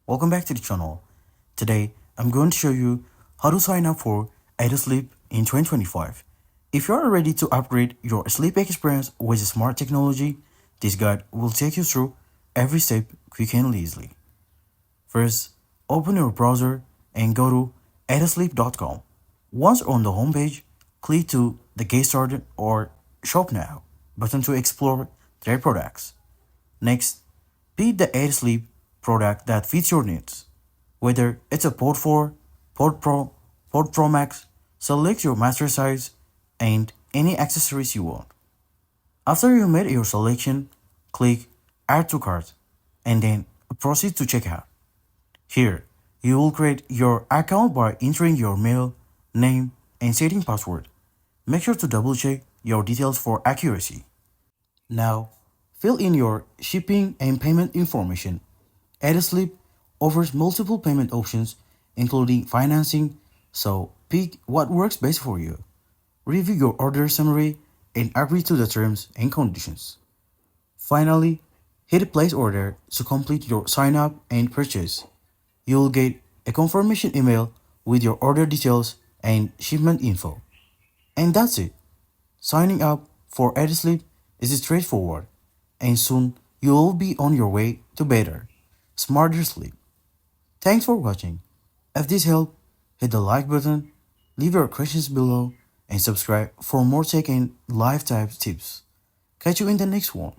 welcome back to the channel. Today, I'm going to show you how to sign up for Sleep in 2025. If you are ready to upgrade your sleep experience with smart technology, this guide will take you through every step quickly and easily. First, open your browser and go to edasleep.com. Once on the homepage, click to the Get Started or Shop Now button to explore their products. Next, pick the Sleep product that fits your needs. Whether it's a Pod 4, Pod Pro, Pod Pro Max, select your mattress size and any accessories you want. After you made your selection, click Add to Cart and then proceed to checkout. Here, you will create your account by entering your mail, name, and setting password. Make sure to double check your details for accuracy. Now, fill in your shipping and payment information. Sleep offers multiple payment options, including financing, so pick what works best for you. Review your order summary and agree to the terms and conditions. Finally, hit place order to complete your sign up and purchase. You will get a confirmation email with your order details and shipment info. And that's it. Signing up for Sleep is straightforward, and soon you will be on your way to better, smarter sleep. Thanks for watching. If this helped, hit the like button, leave your questions below, and subscribe for more tech and lifestyle tips. Catch you in the next one.